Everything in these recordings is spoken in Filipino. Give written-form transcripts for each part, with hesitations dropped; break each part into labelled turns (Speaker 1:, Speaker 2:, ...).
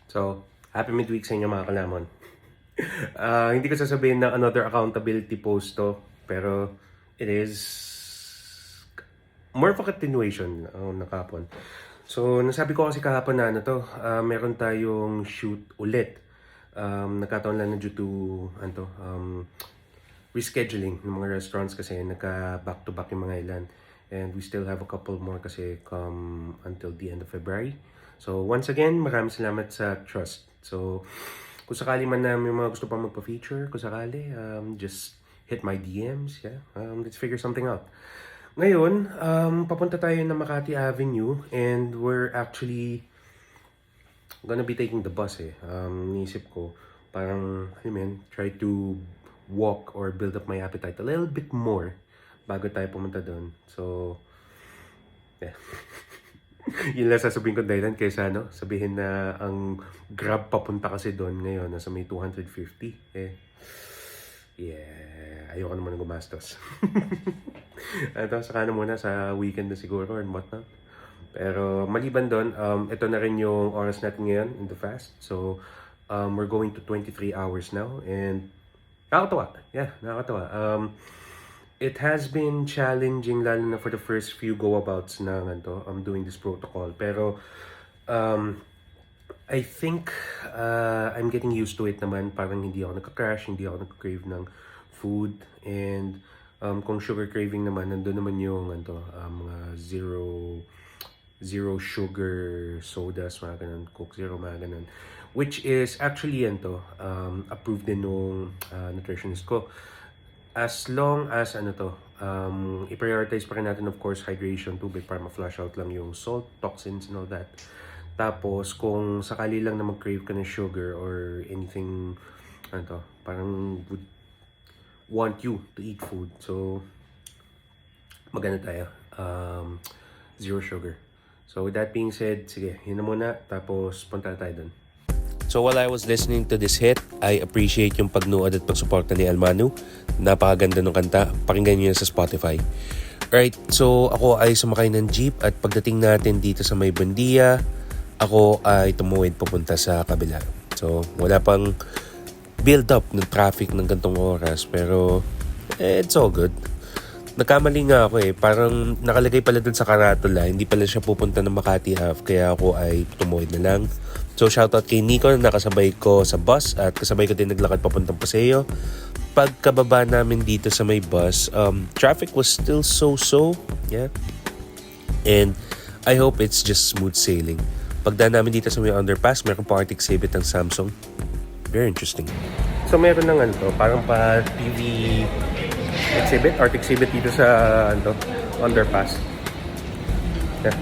Speaker 1: So, happy midweek sa inyo mga kalamon. Hindi ko sasabihin na another accountability post to, pero it is more of a continuation ng kahapon. So, nasabi ko kasi kahapon na meron tayong shoot ulit. Nagkataon lang na due to rescheduling ng mga restaurants kasi nagka back-to-back yung mga ilan. And we still have a couple more kasi come until the end of February. So once again, maraming salamat sa trust. So kung sakali man na may mga gusto pa magpa-feature, kung sakali, just hit my DMs, yeah. Let's figure something out. Ngayon, papunta tayo na Makati Avenue and we're actually gonna be taking the bus eh. Niisip ko, parang, try to walk or build up my appetite a little bit more bago tayo pumunta doon. So, yeah. Yun lang sasabihin ko dahilan kaysa sabihin na ang Grab papunta kasi doon ngayon nasa may 250. Yeah, ayoko naman ng gumastos. Saka na muna sa weekend na siguro or whatnot. Pero maliban doon, ito na rin yung oras natin ngayon in the fast. So, we're going to 23 hours now and nakakatawa. Yeah, nakakatawa. It has been challenging lalo na for the first few go-abouts na I'm doing this protocol. Pero I think I'm getting used to it naman. Parang hindi ako nagka-crash, hindi ako nagka-crave ng food. And kung sugar craving naman, nandun naman yung mga zero sugar sodas, mga ganun, Coke Zero, mga ganun. Which is actually approved din nung nutritionist ko. As long as i-prioritize pa rin natin of course hydration, tubig para ma-flush out lang yung salt, toxins and all that. Tapos kung sakali lang na mag-crave ka ng sugar or anything parang would want you to eat food. So maganda tayo. Zero sugar. So with that being said, sige, yun na muna. Tapos punta tayo dun. So while I was listening to this hit, I appreciate yung pagnuod at pagsuporta ni Almanu. Napakaganda ng kanta. Pakinggan nyo yan sa Spotify. Right, so ako ay sumakay ng jeep at pagdating natin dito sa May Buendia, ako ay tumuwid papunta sa kabila. So wala pang build up ng traffic ng gantong oras pero it's all good. Nagkamali nga ako parang nakalagay pala dun sa karatula, hindi pala siya pupunta ng Makati Ave kaya ako ay tumuwid na lang. So shoutout kay Nico na nakasabay ko sa bus at kasabay ko din naglakad papuntang Paseo. Pagkababa namin dito sa may bus, traffic was still so-so, yeah. And I hope it's just smooth sailing. Pagdaan namin dito sa may underpass, meron pa art exhibit ng Samsung. Very interesting. So meron ng parang pa TV exhibit, art exhibit dito sa underpass. Yeah.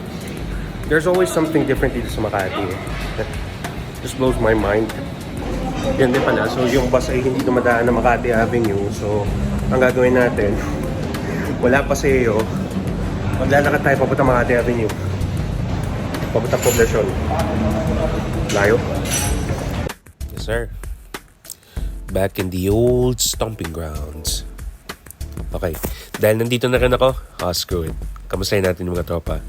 Speaker 1: There's always something different dito sa Makati. Just blows my mind. Yan din pala. So yung bus ay hindi dumadaan na Makati Avenue. So ang gagawin natin, wala Paseo, maglalakad tayo papunta Makati Avenue. Papunta Poblacion. Layo. Yes sir. Back in the old stomping grounds. Okay. Dahil nandito na rin ako, screw it. Kamustahin natin yung mga tropa.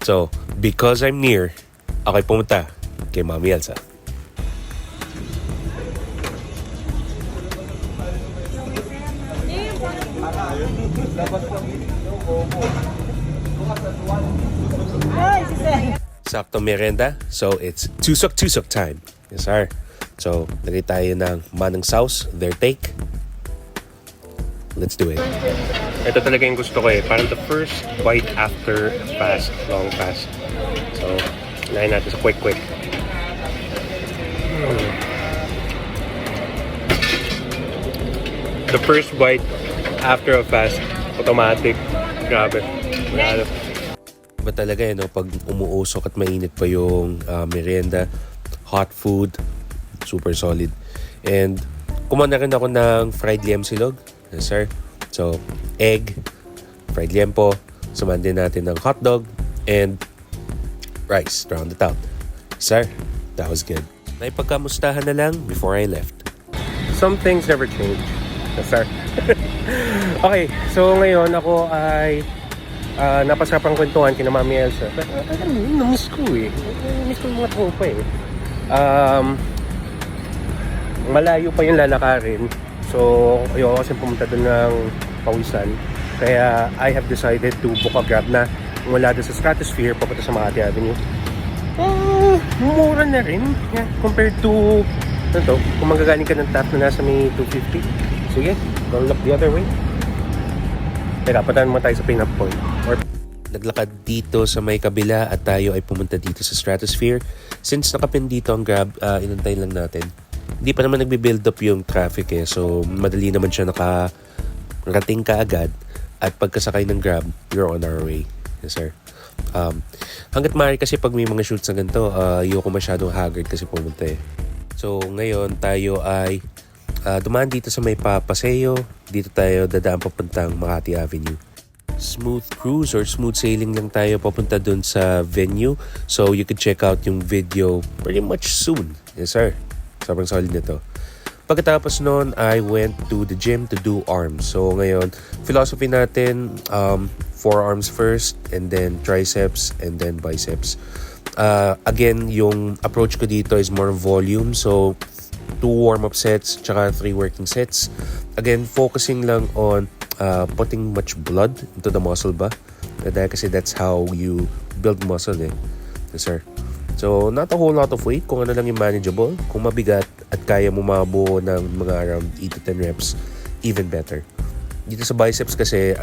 Speaker 1: So, because I'm near, ako'y pumunta kay Mami Elsa. Sakto merenda, so it's tusok time. Yes sir. So, lagay tayo ng manang sauce, their take. Let's do it. Ito talaga yung gusto ko parang the first bite after a long fast. So, unahin natin sa quick. The first bite after a fast, automatic. Grabe. Ba talaga pag umuusok at mainit pa yung merienda, hot food, super solid. And kumana rin ako ng fried liam silog. Yes sir. So, egg, fried liempo, samahan din natin ng hotdog, and rice, round it out. Sir, that was good. Naipagkamustahan na lang before I left. Some things never change. Yes sir. Okay, so ngayon ako ay napasarapang kwentuhan kina Mami Elsa. Namiss ko Namiss ko yung mga tropa malayo pa yung lalakarin. So, ayoko kasi pumunta doon ng pawisan. Kaya, I have decided to book a Grab na mula doon sa Stratosphere papunta sa Makati Avenue. Mura na rin. Yeah, compared to, kung magagaling ka ng TAP na nasa may 250. Sige, go look the other way. Teka, patahan mo tayo sa pick-up point. Naglakad dito sa may kabila at tayo ay pumunta dito sa Stratosphere. Since nakapin dito ang Grab, inantay lang natin. Hindi pa naman nagbe-build up yung traffic so madali naman siya nakarating ka agad. At pagkasakay ng Grab, you're on our way. Yes, sir. Hanggat maaari kasi pag may mga shoots na ganito, ayoko masyadong haggard kasi pumunta So ngayon tayo ay dumaan dito sa may Paseo. Dito tayo dadaan papuntang Makati Avenue. Smooth cruise or smooth sailing lang tayo papunta dun sa venue. So you could check out yung video pretty much soon. Yes, sir. Sobrang solid nito. Pagkatapos noon, I went to the gym to do arms. So ngayon, philosophy natin, forearms first, and then triceps, and then biceps. Again, yung approach ko dito is more volume. So 2 warm-up sets, tsaka 3 working sets. Again, focusing lang on putting much blood into the muscle ba? Dahil kasi that's how you build muscle Yes, sir. So, not a whole lot of weight. Kung ano lang yung manageable. Kung mabigat at kaya mo mabuo ng mga around 8 to 10 reps, even better. Dito sa biceps kasi,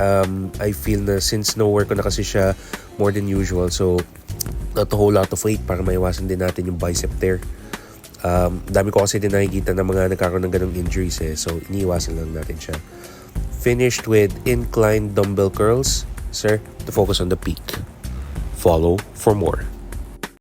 Speaker 1: I feel na since no-work ko na kasi siya more than usual. So, not a whole lot of weight para maiwasan din natin yung bicep tear. Dami ko kasi din nakikita na mga nagkakaroon ng ganong injuries So, iniiwasan lang natin siya. Finished with inclined dumbbell curls, sir, to focus on the peak. Follow for more.